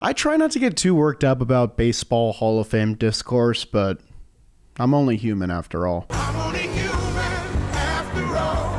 I try not to get too worked up about baseball Hall of Fame discourse, but I'm only human after all.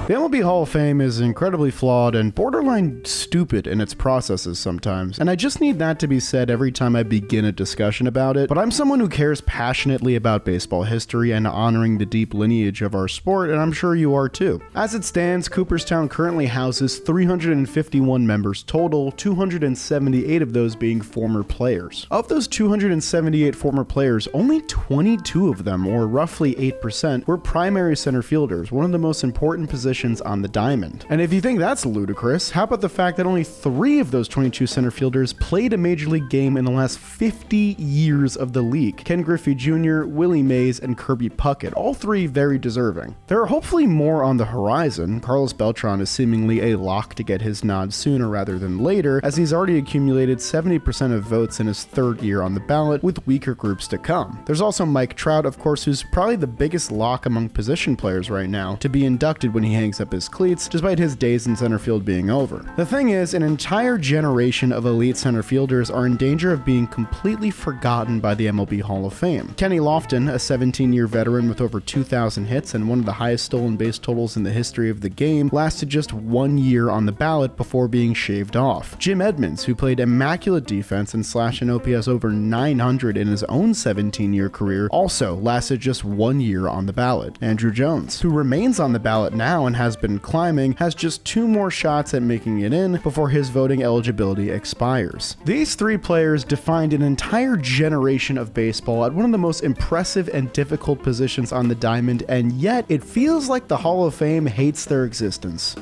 The MLB Hall of Fame is incredibly flawed and borderline stupid in its processes sometimes, and I just need that to be said every time I begin a discussion about it. But I'm someone who cares passionately about baseball history and honoring the deep lineage of our sport, and I'm sure you are too. As it stands, Cooperstown currently houses 351 members total, 278 of those being former players. Of those 278 former players, only 22 of them, or roughly 8%, were primary center fielders, one of the most important positions on the diamond. And if you think that's ludicrous, how about the fact that only 3 of those 22 center fielders played a major league game in the last 50 years of the league? Ken Griffey Jr., Willie Mays, and Kirby Puckett, all 3 very deserving. There are hopefully more on the horizon. Carlos Beltran is seemingly a lock to get his nod sooner rather than later, as he's already accumulated 70% of votes in his 3rd year on the ballot, with weaker groups to come. There's also Mike Trout, of course, who's probably the biggest lock among position players right now, to be inducted when he hangs up his cleats, despite his days in center field being over. The thing is, an entire generation of elite center fielders are in danger of being completely forgotten by the MLB Hall of Fame. Kenny Lofton, a 17-year veteran with over 2,000 hits and one of the highest stolen base totals in the history of the game, lasted just 1 year on the ballot before being shaved off. Jim Edmonds, who played immaculate defense and slashed an OPS over 900 in his own 17-year career, also lasted just 1 year on the ballot. Andruw Jones, who remains on the ballot now and has been climbing, has just 2 more shots at making it in before his voting eligibility expires. These 3 players defined an entire generation of baseball at one of the most impressive and difficult positions on the diamond, and yet it feels like the Hall of Fame hates their existence.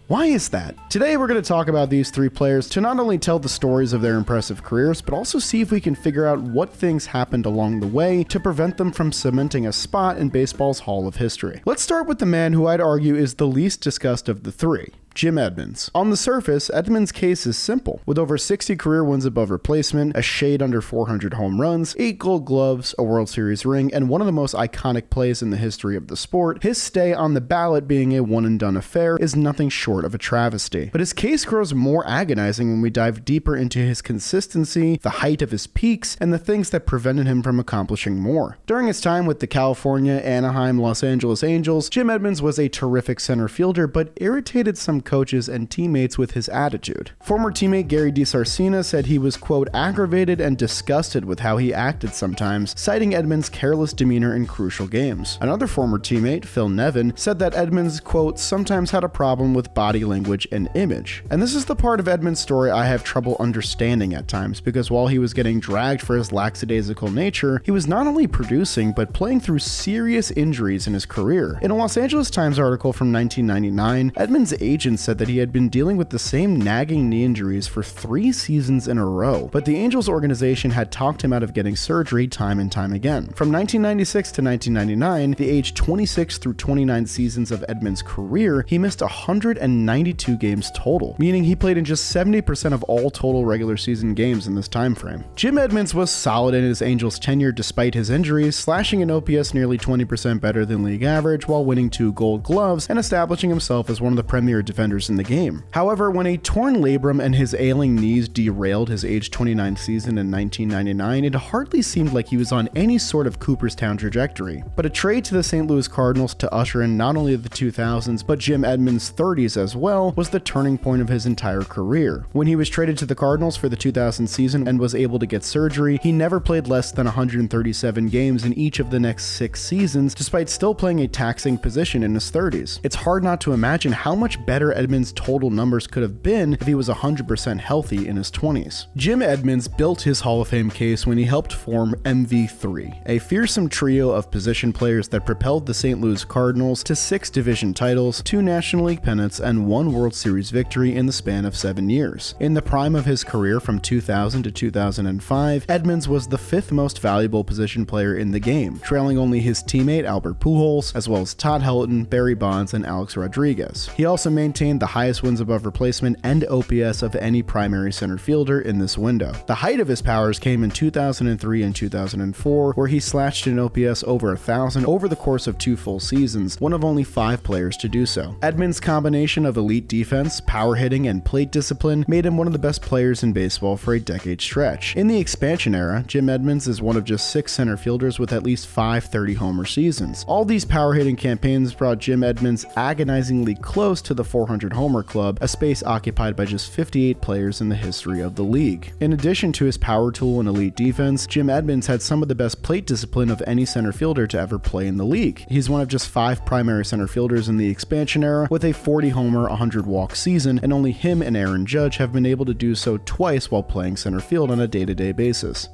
Why is that? Today we're going to talk about these 3 players to not only tell the stories of their impressive careers, but also see if we can figure out what things happened along the way to prevent them from cementing a spot in baseball's Hall of History. Let's start with the man who I'd argue is the least discussed of the 3. Jim Edmonds. On the surface, Edmonds' case is simple. With over 60 career wins above replacement, a shade under 400 home runs, 8 Gold Gloves, a World Series ring, and one of the most iconic plays in the history of the sport, his stay on the ballot being a one-and-done affair is nothing short of a travesty. But his case grows more agonizing when we dive deeper into his consistency, the height of his peaks, and the things that prevented him from accomplishing more. During his time with the California, Anaheim, Los Angeles Angels, Jim Edmonds was a terrific center fielder, but irritated some coaches and teammates with his attitude. Former teammate Gary DiSarcina said he was, quote, aggravated and disgusted with how he acted sometimes, citing Edmonds' careless demeanor in crucial games. Another former teammate, Phil Nevin, said that Edmonds, quote, sometimes had a problem with body language and image. And this is the part of Edmonds' story I have trouble understanding at times, because while he was getting dragged for his lackadaisical nature, he was not only producing, but playing through serious injuries in his career. In a Los Angeles Times article from 1999, Edmonds' agent said that he had been dealing with the same nagging knee injuries for 3 seasons in a row, but the Angels organization had talked him out of getting surgery time and time again. From 1996 to 1999, the age 26 through 29 seasons of Edmonds' career, he missed 192 games total, meaning he played in just 70% of all total regular season games in this time frame. Jim Edmonds was solid in his Angels tenure despite his injuries, slashing an OPS nearly 20% better than league average while winning 2 Gold Gloves and establishing himself as one of the premier defenders in the game. However, when a torn labrum and his ailing knees derailed his age 29 season in 1999, it hardly seemed like he was on any sort of Cooperstown trajectory. But a trade to the St. Louis Cardinals to usher in not only the 2000s, but Jim Edmonds' 30s as well, was the turning point of his entire career. When he was traded to the Cardinals for the 2000 season and was able to get surgery, he never played less than 137 games in each of the next 6 seasons, despite still playing a taxing position in his 30s. It's hard not to imagine how much better Edmonds' total numbers could have been if he was 100% healthy in his 20s. Jim Edmonds built his Hall of Fame case when he helped form MV3, a fearsome trio of position players that propelled the St. Louis Cardinals to 6 division titles, 2 National League pennants, and 1 World Series victory in the span of 7 years. In the prime of his career from 2000 to 2005, Edmonds was the 5th most valuable position player in the game, trailing only his teammate Albert Pujols, as well as Todd Helton, Barry Bonds, and Alex Rodriguez. He also maintained maintained the highest wins above replacement and OPS of any primary center fielder in this window. The height of his powers came in 2003 and 2004, where he slashed an OPS over 1,000 over the course of 2 full seasons, one of only 5 players to do so. Edmonds' combination of elite defense, power hitting, and plate discipline made him one of the best players in baseball for a decade stretch. In the expansion era, Jim Edmonds is one of just 6 center fielders with at least 5 30-homer seasons. All these power hitting campaigns brought Jim Edmonds agonizingly close to the 400-homer club, a space occupied by just 58 players in the history of the league. In addition to his power tool and elite defense, Jim Edmonds had some of the best plate discipline of any center fielder to ever play in the league. He's one of just 5 primary center fielders in the expansion era with a 40-homer, 100-walk season, and only him and Aaron Judge have been able to do so twice while playing center field on a day-to-day basis.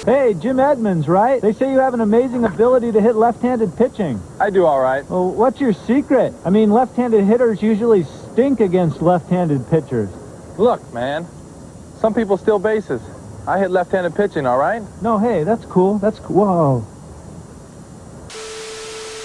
Hey, Jim Edmonds, right? They say you have an amazing ability to hit left-handed pitching. I do all right. Well, what's your secret? I mean, left-handed hitters usually stink against left-handed pitchers. Look, man, some people steal bases. I hit left-handed pitching, all right? No, hey, that's cool. That's cool. Whoa.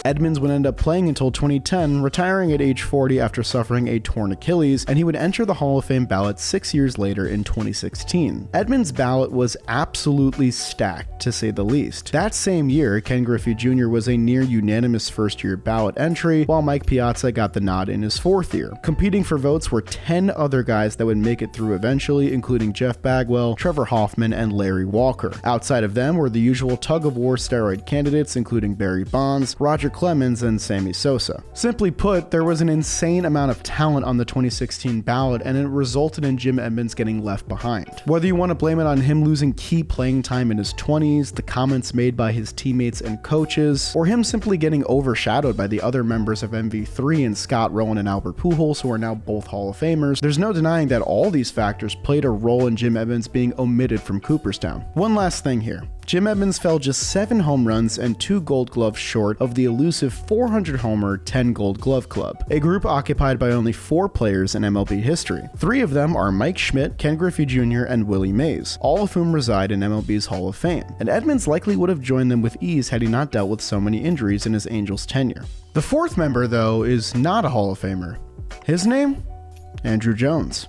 Edmonds would end up playing until 2010, retiring at age 40 after suffering a torn Achilles, and he would enter the Hall of Fame ballot 6 years later in 2016. Edmonds' ballot was absolutely stacked, to say the least. That same year, Ken Griffey Jr. was a near unanimous first-year ballot entry, while Mike Piazza got the nod in his 4th year. Competing for votes were 10 other guys that would make it through eventually, including Jeff Bagwell, Trevor Hoffman, and Larry Walker. Outside of them were the usual tug-of-war steroid candidates, including Barry Bonds, Roger Clemens, and Sammy Sosa. Simply put, there was an insane amount of talent on the 2016 ballot, and it resulted in Jim Edmonds getting left behind. Whether you want to blame it on him losing key playing time in his 20s, the comments made by his teammates and coaches, or him simply getting overshadowed by the other members of MV3 and Scott Rowan and Albert Pujols, who are now both Hall of Famers, there's no denying that all these factors played a role in Jim Edmonds being omitted from Cooperstown. One last thing here. Jim Edmonds fell just 7 home runs and 2 Gold Gloves short of the elusive 400-homer 10 Gold Glove Club, a group occupied by only 4 players in MLB history. 3 of them are Mike Schmidt, Ken Griffey Jr., and Willie Mays, all of whom reside in MLB's Hall of Fame, and Edmonds likely would have joined them with ease had he not dealt with so many injuries in his Angels tenure. The 4th member, though, is not a Hall of Famer. His name? Andruw Jones.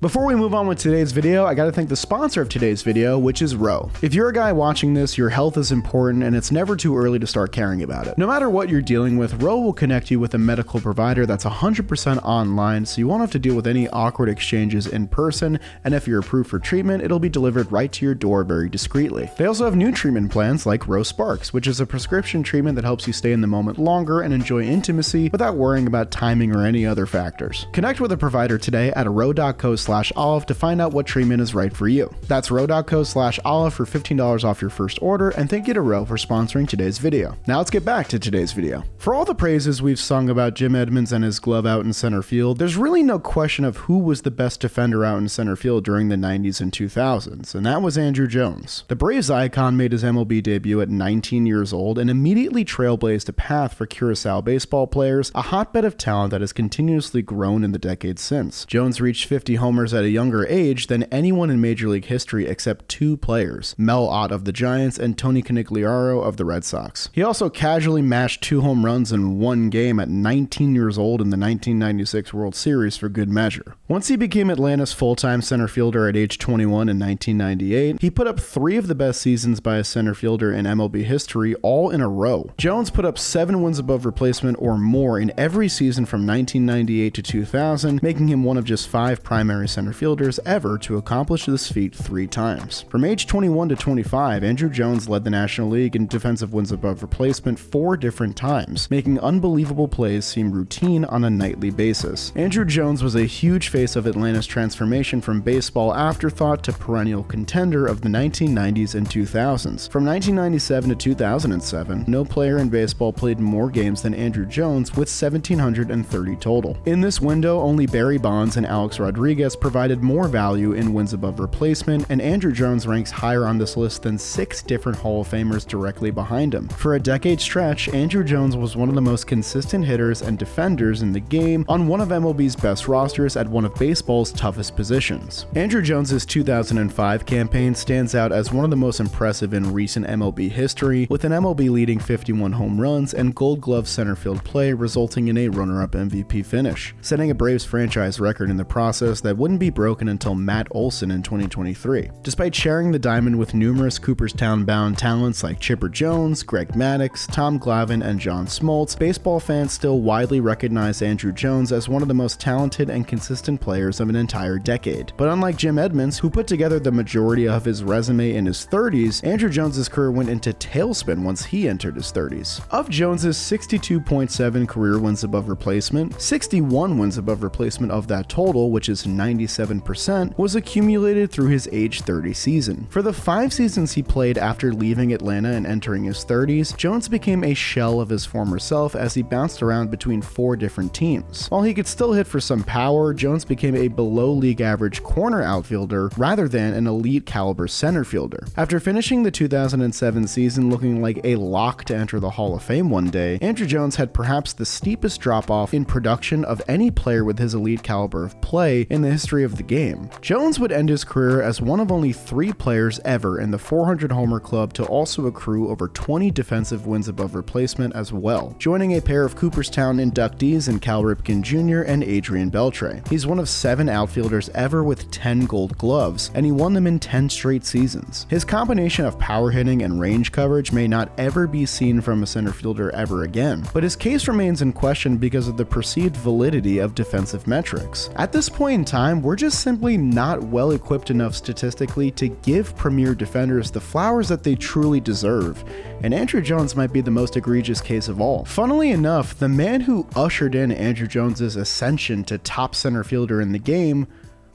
Before we move on with today's video, I gotta thank the sponsor of today's video, which is Row. If you're a guy watching this, your health is important and it's never too early to start caring about it. No matter what you're dealing with, Row will connect you with a medical provider that's 100% online, so you won't have to deal with any awkward exchanges in person, and if you're approved for treatment, it'll be delivered right to your door very discreetly. They also have new treatment plans like Row Sparks, which is a prescription treatment that helps you stay in the moment longer and enjoy intimacy without worrying about timing or any other factors. Connect with a provider today at row.co/olive to find out what treatment is right for you. That's row.co/olive for $15 off your first order, and thank you to Row for sponsoring today's video. Now let's get back to today's video. For all the praises we've sung about Jim Edmonds and his glove out in center field, there's really no question of who was the best defender out in center field during the 90s and 2000s, and that was Andruw Jones. The Braves icon made his MLB debut at 19 years old and immediately trailblazed a path for Curaçao baseball players, a hotbed of talent that has continuously grown in the decades since. Jones reached 50 homers at a younger age than anyone in Major League history except 2 players, Mel Ott of the Giants and Tony Conigliaro of the Red Sox. He also casually mashed 2 home runs in 1 game at 19 years old in the 1996 World Series for good measure. Once he became Atlanta's full-time center fielder at age 21 in 1998, he put up 3 of the best seasons by a center fielder in MLB history all in a row. Jones put up 7 wins above replacement or more in every season from 1998 to 2000, making him one of just 5 primary center fielders ever to accomplish this feat 3 times. From age 21 to 25, Andruw Jones led the National League in defensive wins above replacement 4 different times, making unbelievable plays seem routine on a nightly basis. Andruw Jones was a huge face of Atlanta's transformation from baseball afterthought to perennial contender of the 1990s and 2000s. From 1997 to 2007, no player in baseball played more games than Andruw Jones with 1,730 total. In this window, only Barry Bonds and Alex Rodriguez has provided more value in wins above replacement, and Andruw Jones ranks higher on this list than 6 different Hall of Famers directly behind him. For a decade stretch, Andruw Jones was one of the most consistent hitters and defenders in the game on one of MLB's best rosters at one of baseball's toughest positions. Andruw Jones's 2005 campaign stands out as one of the most impressive in recent MLB history, with an MLB leading 51 home runs and Gold Glove center field play resulting in a runner-up MVP finish, setting a Braves franchise record in the process that wouldn't be broken until Matt Olson in 2023. Despite sharing the diamond with numerous Cooperstown-bound talents like Chipper Jones, Greg Maddux, Tom Glavine, and John Smoltz, baseball fans still widely recognize Andruw Jones as one of the most talented and consistent players of an entire decade. But unlike Jim Edmonds, who put together the majority of his resume in his 30s, Andruw Jones's career went into tailspin once he entered his 30s. Of Jones's 62.7 career wins above replacement, 61 wins above replacement of that total, which is 97%, was accumulated through his age 30 season. For the 5 seasons he played after leaving Atlanta and entering his 30s, Jones became a shell of his former self as he bounced around between 4 different teams. While he could still hit for some power, Jones became a below league average corner outfielder rather than an elite caliber center fielder. After finishing the 2007 season looking like a lock to enter the Hall of Fame one day, Andruw Jones had perhaps the steepest drop-off in production of any player with his elite caliber of play in the history of the game. Jones would end his career as one of only 3 players ever in the 400 homer club to also accrue over 20 defensive wins above replacement as well, joining a pair of Cooperstown inductees in Cal Ripken Jr. and Adrian Beltre. He's one of 7 outfielders ever with 10 Gold Gloves, and he won them in 10 straight seasons. His combination of power hitting and range coverage may not ever be seen from a center fielder ever again, but his case remains in question because of the perceived validity of defensive metrics. At this point in time, we're just simply not well equipped enough statistically to give premier defenders the flowers that they truly deserve, and Andruw Jones might be the most egregious case of all. Funnily enough, the man who ushered in Andruw Jones's ascension to top center fielder in the game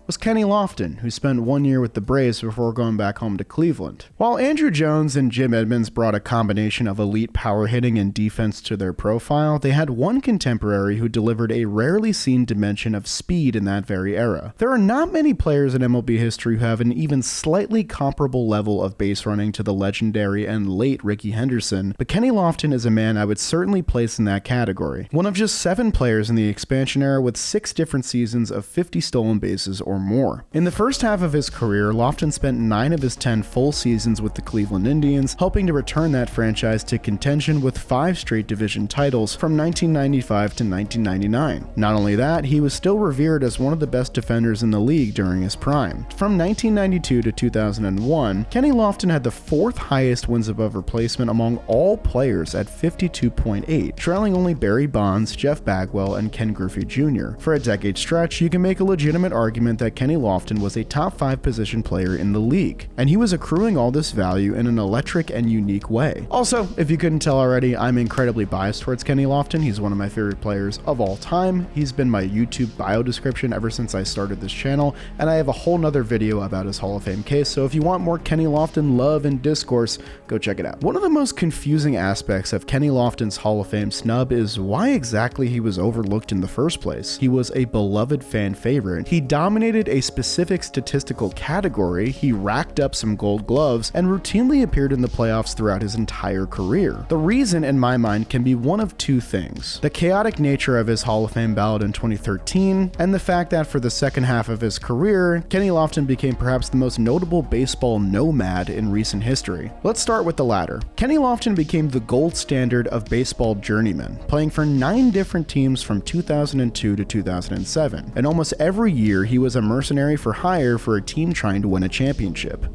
was Kenny Lofton, who spent 1 year with the Braves before going back home to Cleveland. While Andruw Jones and Jim Edmonds brought a combination of elite power hitting and defense to their profile, they had one contemporary who delivered a rarely seen dimension of speed in that very era. There are not many players in MLB history who have an even slightly comparable level of base running to the legendary and late Rickey Henderson, but Kenny Lofton is a man I would certainly place in that category. One of just 7 players in the expansion era with 6 different seasons of 50 stolen bases or more. In the first half of his career, Lofton spent 9 of his 10 full seasons with the Cleveland Indians, helping to return that franchise to contention with 5 straight division titles from 1995 to 1999. Not only that, he was still revered as one of the best defenders in the league during his prime. From 1992 to 2001, Kenny Lofton had the 4th highest wins above replacement among all players at 52.8, trailing only Barry Bonds, Jeff Bagwell, and Ken Griffey Jr. For a decade stretch, you can make a legitimate argument that Kenny Lofton was a top 5 position player in the league, and he was accruing all this value in an electric and unique way. Also, if you couldn't tell already, I'm incredibly biased towards Kenny Lofton. He's one of my favorite players of all time. He's been my YouTube bio description ever since I started this channel, and I have a whole nother video about his Hall of Fame case, so if you want more Kenny Lofton love and discourse, go check it out. One of the most confusing aspects of Kenny Lofton's Hall of Fame snub is why exactly he was overlooked in the first place. He was a beloved fan favorite. He dominated a specific statistical category, he racked up some Gold Gloves, and routinely appeared in the playoffs throughout his entire career. The reason, in my mind, can be one of 2 things: the chaotic nature of his Hall of Fame ballot in 2013, and the fact that for the second half of his career, Kenny Lofton became perhaps the most notable baseball nomad in recent history. Let's start with the latter. Kenny Lofton became the gold standard of baseball journeyman, playing for 9 different teams from 2002 to 2007, and almost every year he was a mercenary for hire for a team trying to win a championship.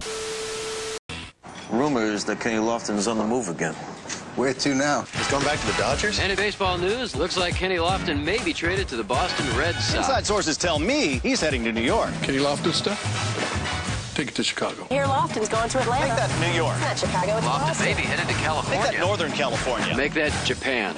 Rumors that Kenny Lofton is on the move again. Where to now? He's going back to the Dodgers? Any baseball news? Looks like Kenny Lofton may be traded to the Boston Red Sox. Inside sources tell me he's heading to New York. Kenny Lofton stuff? Take it to Chicago. Here, Lofton's going to Atlanta. Make that New York. It's not Chicago, it's Lofton Boston. may be headed to California. Make that Northern California. Make that Japan.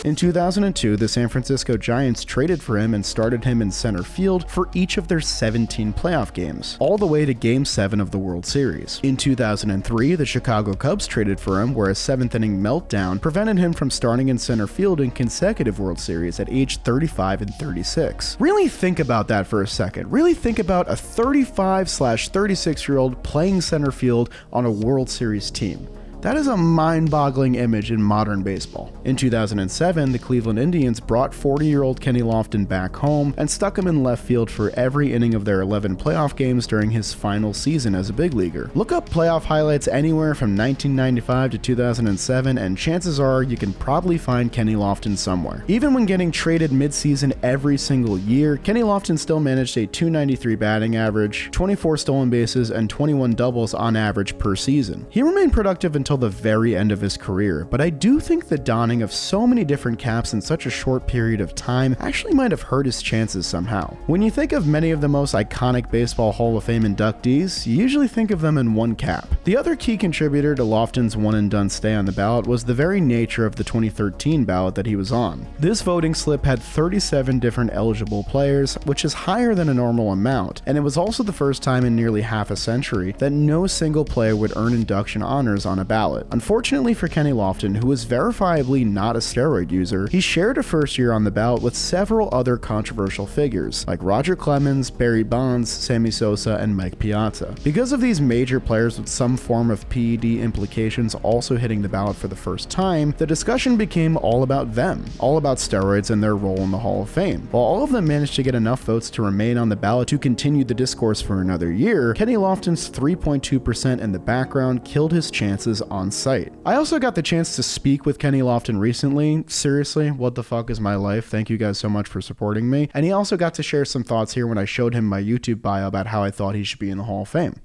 In 2002, the San Francisco Giants traded for him and started him in center field for each of their 17 playoff games, all the way to Game 7 of the World Series. In 2003, the Chicago Cubs traded for him, where a 7th-inning meltdown prevented him from starting in center field in consecutive World Series at age 35 and 36. Really think about that for a second. Really think about a 35/36-year-old playing center field on a World Series team. That is a mind-boggling image in modern baseball. In 2007, the Cleveland Indians brought 40-year-old Kenny Lofton back home and stuck him in left field for every inning of their 11 playoff games during his final season as a big leaguer. Look up playoff highlights anywhere from 1995 to 2007, and chances are you can probably find Kenny Lofton somewhere. Even when getting traded mid-season every single year, Kenny Lofton still managed a .293 batting average, 24 stolen bases, and 21 doubles on average per season. He remained productive until the very end of his career, but I do think the donning of so many different caps in such a short period of time actually might have hurt his chances somehow. When you think of many of the most iconic Baseball Hall of Fame inductees, you usually think of them in one cap. The other key contributor to Lofton's one-and-done stay on the ballot was the very nature of the 2013 ballot that he was on. This voting slip had 37 different eligible players, which is higher than a normal amount, and it was also the first time in nearly half a century that no single player would earn induction honors on a ballot. Unfortunately for Kenny Lofton, who was verifiably not a steroid user, he shared a first year on the ballot with several other controversial figures, like Roger Clemens, Barry Bonds, Sammy Sosa, and Mike Piazza. Because of these major players with some form of PED implications also hitting the ballot for the first time, the discussion became all about them, all about steroids and their role in the Hall of Fame. While all of them managed to get enough votes to remain on the ballot to continue the discourse for another year, Kenny Lofton's 3.2% in the background killed his chances on site. I also got the chance to speak with Kenny Lofton recently. Seriously, what the fuck is my life? Thank you guys so much for supporting me. And he also got to share some thoughts here when I showed him my YouTube bio about how I thought he should be in the Hall of Fame.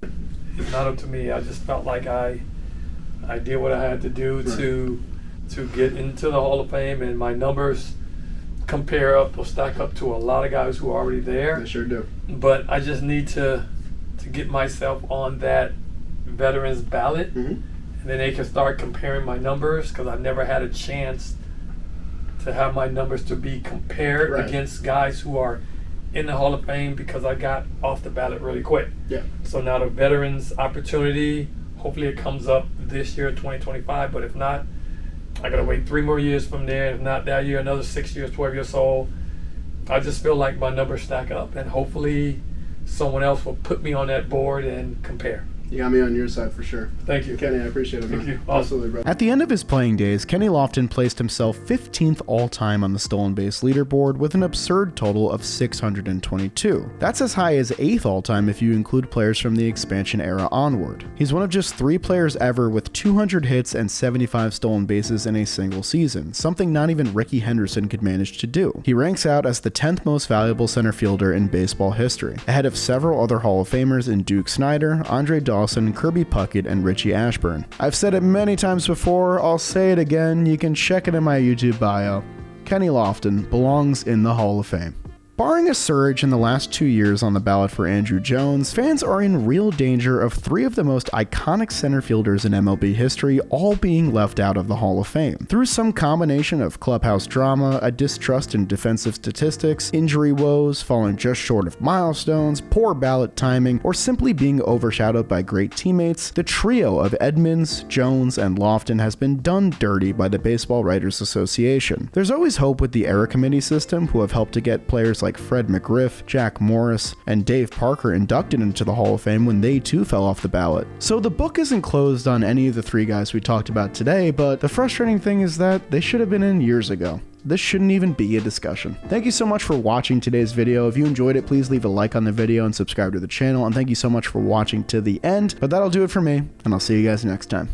It's not up to me. I just felt like I did what I had to do to get into the Hall of Fame, and my numbers compare up or stack up to a lot of guys who are already there. They sure do. But I just need to get myself on that veterans ballot. And then they can start comparing my numbers, because I've never had a chance to have my numbers to be compared against guys who are in the Hall of Fame, because I got off the ballot really quick. Yeah. So now the veterans opportunity, hopefully it comes up this year, 2025, but if not, I gotta wait 3 more years from there. If not that year, another 6 years, 12 years old. I just feel like my numbers stack up, and hopefully someone else will put me on that board and compare. You got me on your side for sure. Thank you. Kenny, I appreciate it, man. Thank you. Absolutely, bro. At the end of his playing days, Kenny Lofton placed himself 15th all-time on the stolen base leaderboard with an absurd total of 622. That's as high as 8th all-time if you include players from the expansion era onward. He's one of just 3 players ever with 200 hits and 75 stolen bases in a single season, something not even Rickey Henderson could manage to do. He ranks out as the 10th most valuable center fielder in baseball history, ahead of several other Hall of Famers in Duke Snider, Andre Dawson, Kirby Puckett, and Richie Ashburn. I've said it many times before, I'll say it again, you can check it in my YouTube bio. Kenny Lofton belongs in the Hall of Fame. Barring a surge in the last 2 years on the ballot for Andruw Jones, fans are in real danger of 3 of the most iconic center fielders in MLB history all being left out of the Hall of Fame. Through some combination of clubhouse drama, a distrust in defensive statistics, injury woes, falling just short of milestones, poor ballot timing, or simply being overshadowed by great teammates, the trio of Edmonds, Jones, and Lofton has been done dirty by the Baseball Writers Association. There's always hope with the era committee system, who have helped to get players like Fred McGriff, Jack Morris, and Dave Parker inducted into the Hall of Fame when they too fell off the ballot. So the book isn't closed on any of the 3 guys we talked about today, but the frustrating thing is that they should have been in years ago. This shouldn't even be a discussion. Thank you so much for watching today's video. If you enjoyed it, please leave a like on the video and subscribe to the channel, and thank you so much for watching to the end. But that'll do it for me, and I'll see you guys next time.